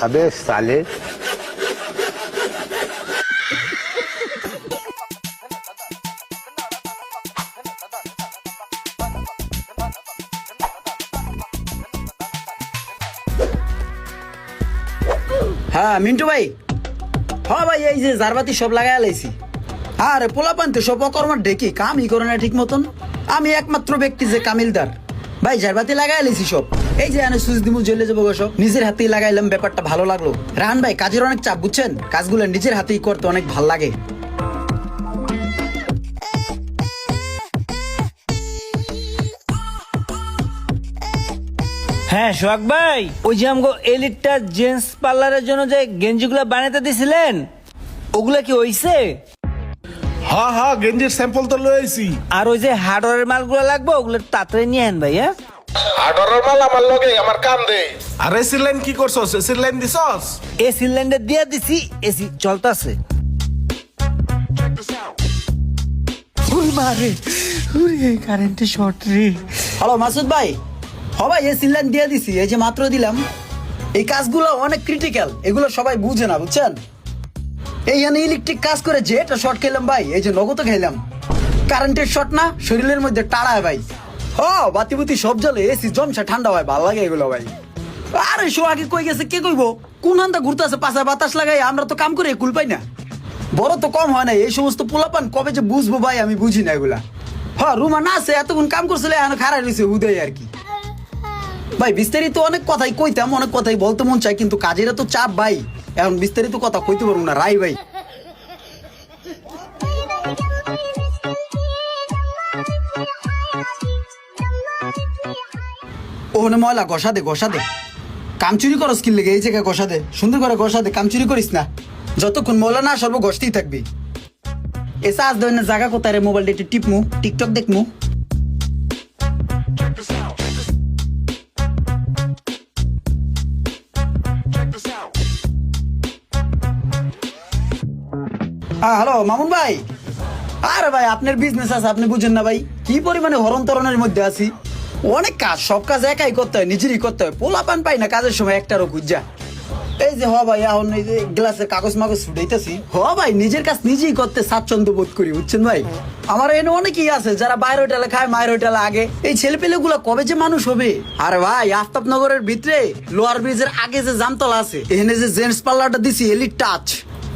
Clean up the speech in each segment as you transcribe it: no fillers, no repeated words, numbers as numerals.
अबे साले। হ্যাঁ মিন্টু ভাই, হ্যাঁ ভাই এই যে জারবাতি সব লাগাই লাইছি। আরে পোলাপান তো সব অকর্মার ডেকে কামই করে না ঠিক মতন। আমি একমাত্র ব্যক্তি যে কামিলদার। ভাই জারবাতি লাগাই লাইছি সব। এই যে এনে সুইচ দিমু জ্বলে যাবো সব নিজের হাতেই লাগাইলাম, ব্যাপারটা ভালো লাগলো। রাহান ভাই কাজের অনেক চাপ বুঝছেন, কাজগুলো নিজের হাতেই করতে অনেক ভাল লাগে। হ্যাঁ সোহাগ ভাই, ওই যে আমগো এলিটটা জেন্টস পার্লারের জন্য যে গেঞ্জিগুলো বানাতে দিছিলেন ওগুলা কি হইছে? হ্যাঁ হ্যাঁ, গেঞ্জির স্যাম্পল তো লইছি। আর ওই যে হার্ডওয়্যারের মালগুলো লাগবে ওগুলো তাড়াতাড়ি নিয়ে আন ভাই। হ্যাঁ হার্ডওয়্যারের মাল আমার লগে, আমার কাম দে। আর এসির লাইন কি করছস? এসির লাইন দিছস? এসি ল্যান্ডে দিয়ে দিছি, এসি চলতেছে। কারেন্টে শর্ট রে। হ্যালো মাসুদ ভাই, সবাই এই সিলাইন দিয়ে দিছি, এই যে মাত্র দিলাম। এই কাজগুলো অনেক ক্রিটিক্যাল, এগুলো সবাই বুঝে না বুঝছেন। এইখানে ইলেকট্রিক কাজ করে যে এটা শর্ট খেলাম ভাই, এই যে নগদ খেলাম। কারেন্টের শর্ট না, শরীরের মধ্যে টাড়ায় ভাই। বাতি বুতি সব জ্বলে, এসি জমছে ঠান্ডা হয়, ভালো লাগে এগুলো ভাই। আরে শো আগে কই গেছে কে কইবো? কোন হান্দা ঘুরতে আছে পাশে বাতাস লাগাই, আমরা তো কাম করে কুল পাই না। বড় তো কম হয় না, এই সমস্ত পোলাপান কবে যে বুঝবো ভাই আমি বুঝি না এগুলা। রুমা না আছে, এতক্ষণ কাম করছিল এখন খারাপ রয়েছে হুদেই আর কি। ভাই বিস্তারিত অনেক কথাই কইতাম, অনেক কথাই বলতে মন চাই, কিন্তু কাজের তো চাপ ভাই, এখন বিস্তারিত কথা কইতে পারবো না রাই ভাই। ওখানে ময়লা ঘষা দে, ঘষা দে। কাম চুরি করস কি লেগে? এই জায়গায় ঘষা দে, সুন্দর করে ঘষা দে, কাম চুরি করিস না। যতক্ষণ ময়লা না সর্ব ঘষতেই থাকবি। এসে আজ ধরনের জায়গা কোথায় রে? মোবাইলটা একটু টিপমু, টিকটক দেখমু। হ্যালো মামুন ভাই। আরে ভাই আপনার বিজনেস আছে, আপনি বুঝেন না ভাই কি পরিমাণে হরণ তরণের মধ্যে আছি। অনেক কাজ, সব কাজ একাই করতে হয়, নিজেরই করতে হয়। পোলা পান পাই না কাজের সময় একটারও খুঁজা। এই যে ভাই এখন এই যে গ্লাসের কাগজ মাগজ ছুটাইতেছি। ভাই নিজের কাজ নিজেই করতে স্বাচ্ছন্দ্য বোধ করি বুঝছেন ভাই। আমার এনে অনেকেই আছে যারা বাইরে হোটেলে খায়, মায়ের হোটেলে আগে। এই ছেলেপেলে গুলা কবে যে মানুষ হবে? আরে ভাই আফতাবনগরের ভিতরে লোয়ার ব্রিজের আগে যে জামতলা আছে, এখানে যে জেন্টস পার্লারটা দিছি এলিট টাচ,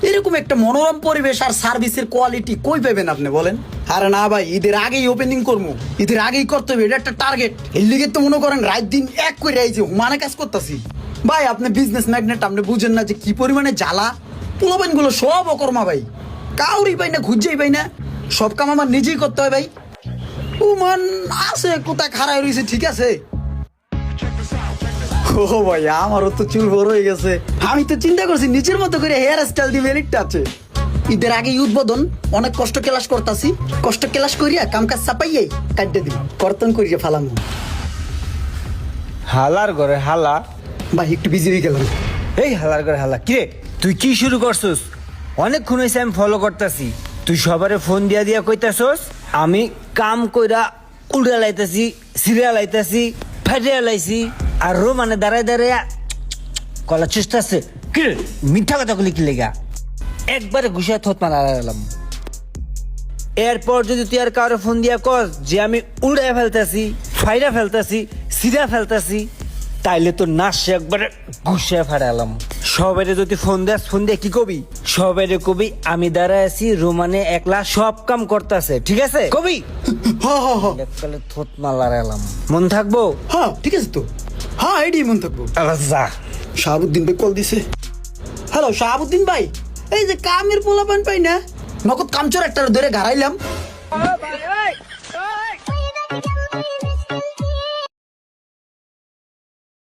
এরকম একটা মনোরম পরিবেশ আর সার্ভিসের কোয়ালিটি কই পাবেন আপনি বলেন? আরে না ভাই, ঈদের আগেই ওপেনিং করবো, ঈদের আগেই করতে হবে, এটা একটা টার্গেট। এর লিগে তো মনে করেন রাত দিন এক করে এই যে হুমানে কাজ করতেছি। ভাই আপনি বিজনেস ম্যাগনেট, আপনি বুঝেন না যে কি পরিমাণে জ্বালা। পোলাপান গুলো সব অকর্মা ভাই, কাউরি পাই না, খুঁজেই পাই না। সব কাম আমার নিজেই করতে হয় ভাই। মান আছে কোথায় খারাপ রয়েছে, ঠিক আছে। ও ভাই আমারও তো চুল বড় হয়ে গেছে। আমি তো চিন্তা করছি নিজের মতো করে হেয়ার স্টাইল দিয়ে এলিটটা আছে। ঈদের আগে উদ্বোধন, অনেক কষ্ট ক্লাস করতাছি, কষ্ট ক্লাস করিয়া কাম কাজ চাপাইয়াই কাটতে দিই, কর্তন করিয়া ফালাম। হালার ঘরে হালা ভাই একটু বিজি হয়ে গেলাম। এই হালার ঘরে হালা কিরে, তুই কি শুরু করছস? অনেকক্ষণ হয়েছে আমি ফলো করতেছি, তুই সবারে ফোন দিয়া দিয়া কইতাছস আমি কাম কইরা উড়া লাইতাছি, সিরিয়া লাইতাছি, ফাটিয়া লাইছি। আর মানে দাঁড়ায় দাঁড়ায় কলা চেষ্টা আছে। কিরে মিথ্যা কথা বলি কি লেগা? একবারে ঘুষিয়া থত মারা গেলাম। এরপর যদি তুই আর কারো ফোন দিয়া কস যে আমি উড়াই ফেলতাছি, ফাইরা ফেলতাছি, সিরা ফেলতাছি, তাইলে তো নাচ একবারে ঘুষিয়া ফাড়ালাম। সবাই যদি ফোন দেস, ফোন দিয়ে কি কবি? সবাই কবি আমি দাঁড়ায় আছি, রোমানে একলা সব কাম করতেছে, ঠিক আছে কবি? এককালে থত মারা গেলাম। মন থাকবো? হ্যাঁ ঠিক আছে তো, হ্যাঁ এডি মন থাকবো। যা। শাহাবুদ্দিন ভাই কল দিছে। হ্যালো শাহাবুদ্দিন ভাই, এই যে কামের পোলাপান পাই না, নগদ কামচোর একটা ধরে গাড়াইলাম।